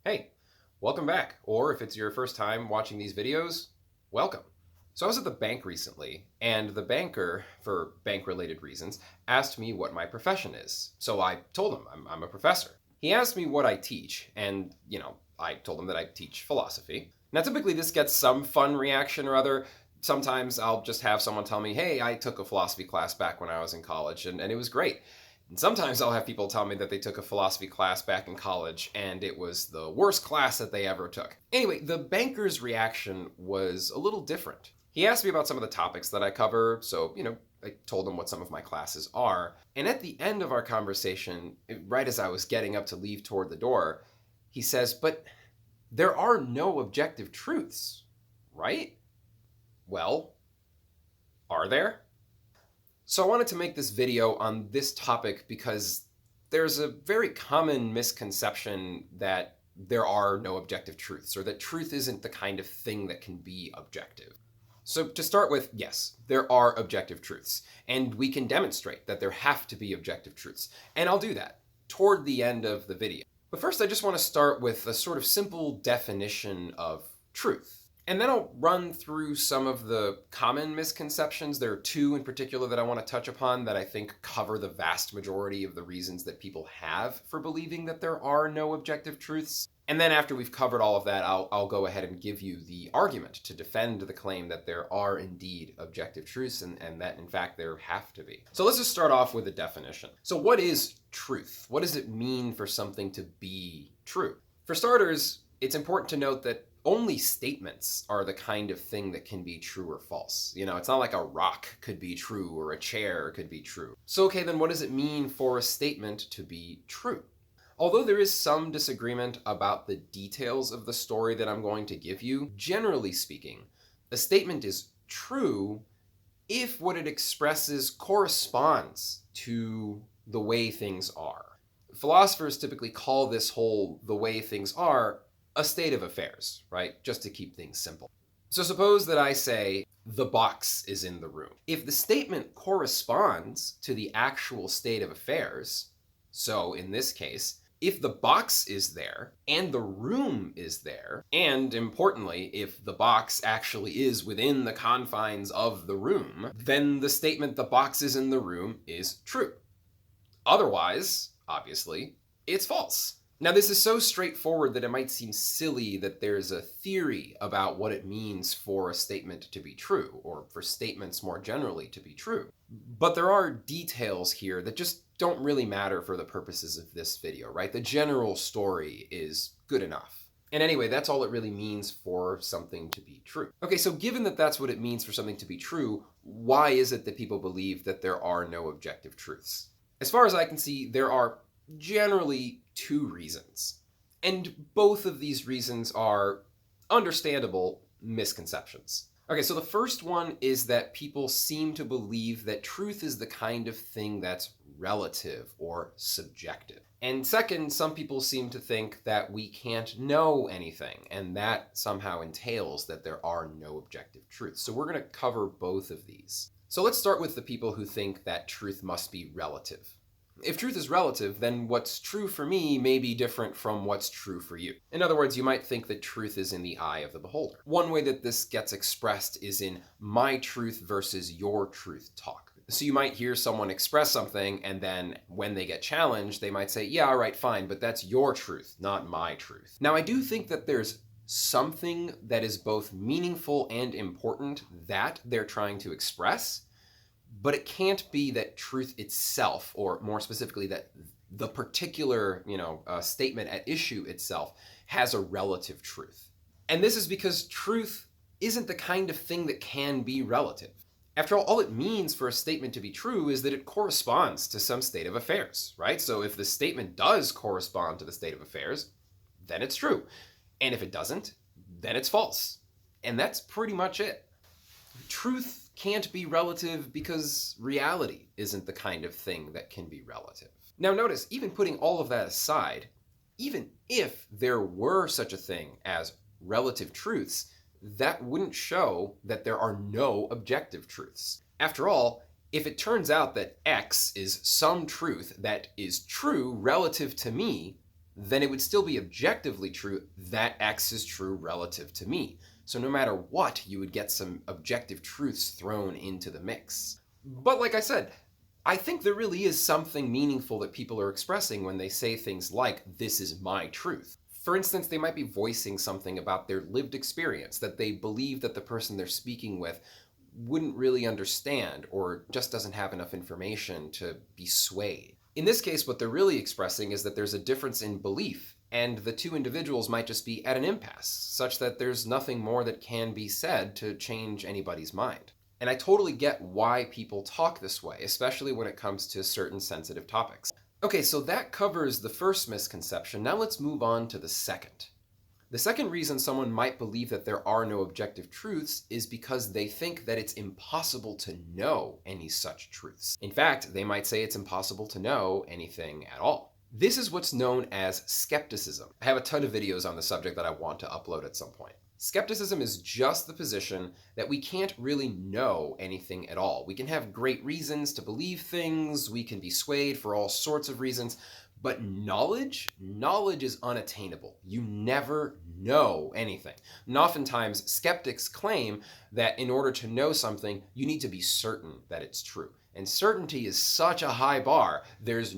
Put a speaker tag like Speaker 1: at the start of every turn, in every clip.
Speaker 1: Hey, welcome back. Or if it's your first time watching these videos, welcome. So I was at the bank recently, and the banker, for bank-related reasons, asked me what my profession is. So I told him I'm a professor. He asked me what I teach, and, I told him that I teach philosophy. Now, typically this gets some fun reaction or other. Sometimes I'll just have someone tell me, hey, I took a philosophy class back when I was in college, and it was great. And sometimes I'll have people tell me that they took a philosophy class back in college and it was the worst class that they ever took. Anyway, the banker's reaction was a little different. He asked me about some of the topics that I cover, so, I told him what some of my classes are. And at the end of our conversation, right as I was getting up to leave toward the door, he says, "But there are no objective truths, right?" Well, are there? So I wanted to make this video on this topic because there's a very common misconception that there are no objective truths, or that truth isn't the kind of thing that can be objective. So to start with, yes, there are objective truths, and we can demonstrate that there have to be objective truths, and I'll do that toward the end of the video. But first I just want to start with a sort of simple definition of truth. And then I'll run through some of the common misconceptions. There are two in particular that I want to touch upon that I think cover the vast majority of the reasons that people have for believing that there are no objective truths. And then after we've covered all of that, I'll go ahead and give you the argument to defend the claim that there are indeed objective truths and that in fact there have to be. So let's just start off with a definition. So what is truth? What does it mean for something to be true? For starters, it's important to note that only statements are the kind of thing that can be true or false. It's not like a rock could be true or a chair could be true. So okay, then what does it mean for a statement to be true? Although there is some disagreement about the details of the story that I'm going to give you, generally speaking, a statement is true if what it expresses corresponds to the way things are. Philosophers typically call this whole the way things are a state of affairs, right? Just to keep things simple. So suppose that I say, the box is in the room. If the statement corresponds to the actual state of affairs, so in this case, if the box is there and the room is there, and importantly, if the box actually is within the confines of the room, then the statement the box is in the room is true. Otherwise, obviously, it's false. Now, this is so straightforward that it might seem silly that there's a theory about what it means for a statement to be true, or for statements more generally to be true. But there are details here that just don't really matter for the purposes of this video, right? The general story is good enough. And anyway, that's all it really means for something to be true. Okay, so given that that's what it means for something to be true, why is it that people believe that there are no objective truths? As far as I can see, there are generally two reasons. And both of these reasons are understandable misconceptions. Okay, so the first one is that people seem to believe that truth is the kind of thing that's relative or subjective. And second, some people seem to think that we can't know anything, and that somehow entails that there are no objective truths. So we're going to cover both of these. So let's start with the people who think that truth must be relative. If truth is relative, then what's true for me may be different from what's true for you. In other words, you might think that truth is in the eye of the beholder. One way that this gets expressed is in my truth versus your truth talk. So you might hear someone express something, and then when they get challenged, they might say, yeah, all right, fine, but that's your truth, not my truth. Now, I do think that there's something that is both meaningful and important that they're trying to express, but it can't be that truth itself, or more specifically that the particular statement at issue itself has a relative truth. And this is because truth isn't the kind of thing that can be relative. After all it means for a statement to be true is that it corresponds to some state of affairs, right? So if the statement does correspond to the state of affairs, then it's true. And if it doesn't, then it's false. And that's pretty much it. Truth can't be relative because reality isn't the kind of thing that can be relative. Now notice, even putting all of that aside, even if there were such a thing as relative truths, that wouldn't show that there are no objective truths. After all, if it turns out that X is some truth that is true relative to me, then it would still be objectively true that X is true relative to me. So no matter what, you would get some objective truths thrown into the mix. But like I said, I think there really is something meaningful that people are expressing when they say things like, "This is my truth." For instance, they might be voicing something about their lived experience that they believe that the person they're speaking with wouldn't really understand or just doesn't have enough information to be swayed. In this case, what they're really expressing is that there's a difference in belief, and the two individuals might just be at an impasse, such that there's nothing more that can be said to change anybody's mind. And I totally get why people talk this way, especially when it comes to certain sensitive topics. Okay, so that covers the first misconception. Now let's move on to the second. The second reason someone might believe that there are no objective truths is because they think that it's impossible to know any such truths. In fact, they might say it's impossible to know anything at all. This is what's known as skepticism. I have a ton of videos on the subject that I want to upload at some point. Skepticism is just the position that we can't really know anything at all. We can have great reasons to believe things, we can be swayed for all sorts of reasons, but knowledge is unattainable. You never know anything. And oftentimes, skeptics claim that in order to know something, you need to be certain that it's true. And certainty is such a high bar, there's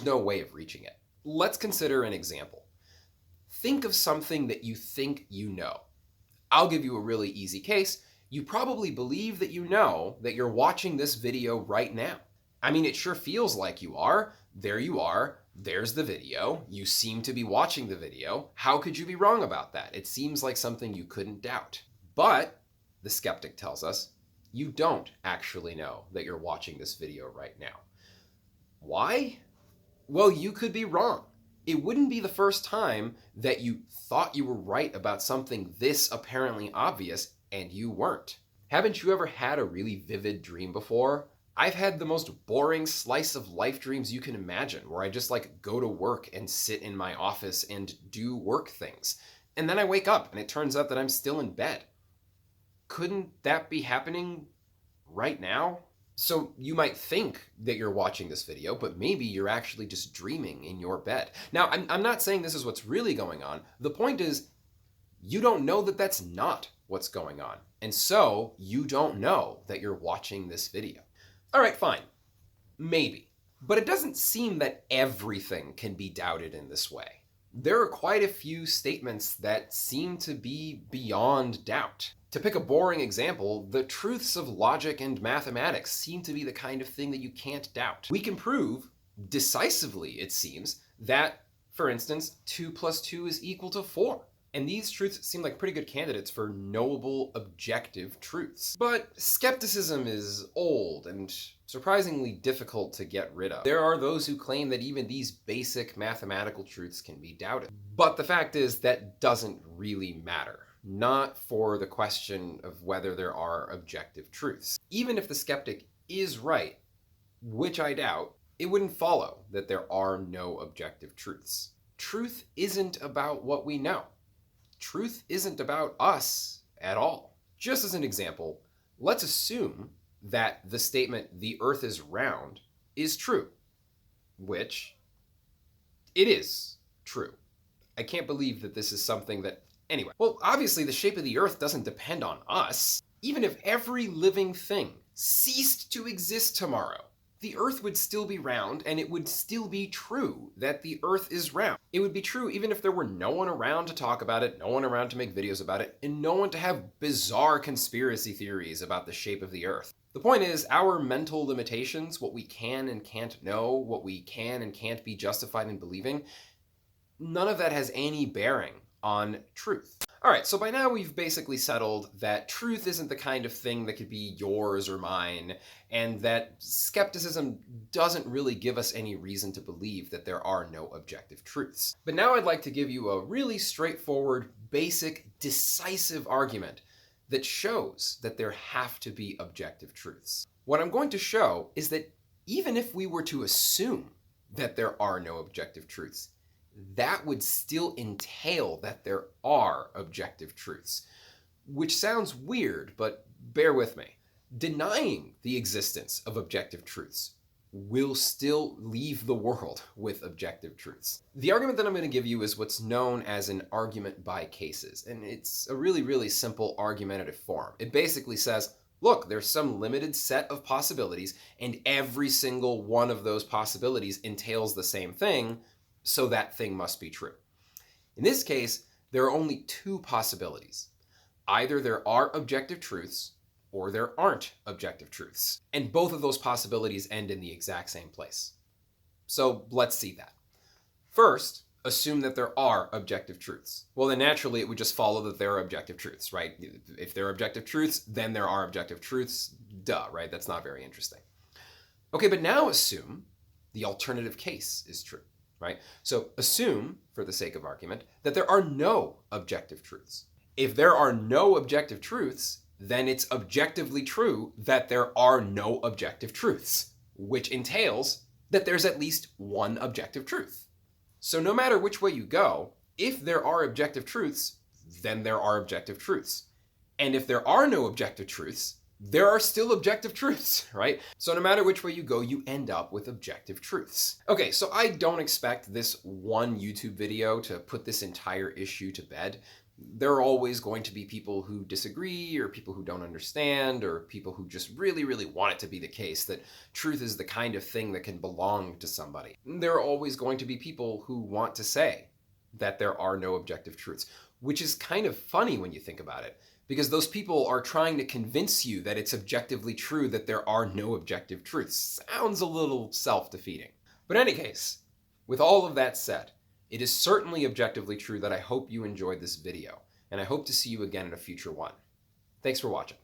Speaker 1: no way of reaching it. Let's consider an example. Think of something that you think you know. I'll give you a really easy case. You probably believe that you know that you're watching this video right now. I mean, it sure feels like you are. There you are. There's the video. You seem to be watching the video. How could you be wrong about that? It seems like something you couldn't doubt. But, the skeptic tells us, you don't actually know that you're watching this video right now. Why? Well, you could be wrong. It wouldn't be the first time that you thought you were right about something this apparently obvious and you weren't. Haven't you ever had a really vivid dream before? I've had the most boring slice of life dreams you can imagine, where I just go to work and sit in my office and do work things. And then I wake up and it turns out that I'm still in bed. Couldn't that be happening right now? So you might think that you're watching this video, but maybe you're actually just dreaming in your bed. Now, I'm not saying this is what's really going on. The point is, you don't know that that's not what's going on. And so you don't know that you're watching this video. All right, fine. Maybe. But it doesn't seem that everything can be doubted in this way. There are quite a few statements that seem to be beyond doubt. To pick a boring example, the truths of logic and mathematics seem to be the kind of thing that you can't doubt. We can prove, decisively it seems, that, for instance, 2 + 2 is equal to 4. And these truths seem like pretty good candidates for knowable, objective truths. But skepticism is old and surprisingly difficult to get rid of. There are those who claim that even these basic mathematical truths can be doubted. But the fact is that doesn't really matter. Not for the question of whether there are objective truths. Even if the skeptic is right, which I doubt, it wouldn't follow that there are no objective truths. Truth isn't about what we know. Truth isn't about us at all. Just as an example, let's assume that the statement, "the earth is round," is true, which it is true. I can't believe that this is something that, anyway. Well, obviously the shape of the earth doesn't depend on us. Even if every living thing ceased to exist tomorrow, the earth would still be round, and it would still be true that the earth is round. It would be true even if there were no one around to talk about it, no one around to make videos about it, and no one to have bizarre conspiracy theories about the shape of the earth. The point is, our mental limitations, what we can and can't know, what we can and can't be justified in believing, none of that has any bearing on truth. All right, so by now we've basically settled that truth isn't the kind of thing that could be yours or mine, and that skepticism doesn't really give us any reason to believe that there are no objective truths. But now I'd like to give you a really straightforward, basic, decisive argument that shows that there have to be objective truths. What I'm going to show is that even if we were to assume that there are no objective truths, that would still entail that there are objective truths, which sounds weird, but bear with me. Denying the existence of objective truths will still leave the world with objective truths. The argument that I'm going to give you is what's known as an argument by cases, and it's a really, really simple argumentative form. It basically says, look, there's some limited set of possibilities, and every single one of those possibilities entails the same thing, so that thing must be true. In this case, there are only two possibilities. Either there are objective truths, or there aren't objective truths. And both of those possibilities end in the exact same place. So let's see that. First, assume that there are objective truths. Well, then naturally it would just follow that there are objective truths, right? If there are objective truths, then there are objective truths. Duh, right? That's not very interesting. Okay, but now assume the alternative case is true, right? So assume, for the sake of argument, that there are no objective truths. If there are no objective truths, then it's objectively true that there are no objective truths, which entails that there's at least one objective truth. So no matter which way you go, if there are objective truths, then there are objective truths. And if there are no objective truths, there are still objective truths, right? So no matter which way you go, you end up with objective truths. Okay, so I don't expect this one YouTube video to put this entire issue to bed. There are always going to be people who disagree, or people who don't understand, or people who just really, really want it to be the case that truth is the kind of thing that can belong to somebody. There are always going to be people who want to say that there are no objective truths, which is kind of funny when you think about it, because those people are trying to convince you that it's objectively true that there are no objective truths. Sounds a little self-defeating. But in any case, with all of that said, it is certainly objectively true that I hope you enjoyed this video, and I hope to see you again in a future one. Thanks for watching.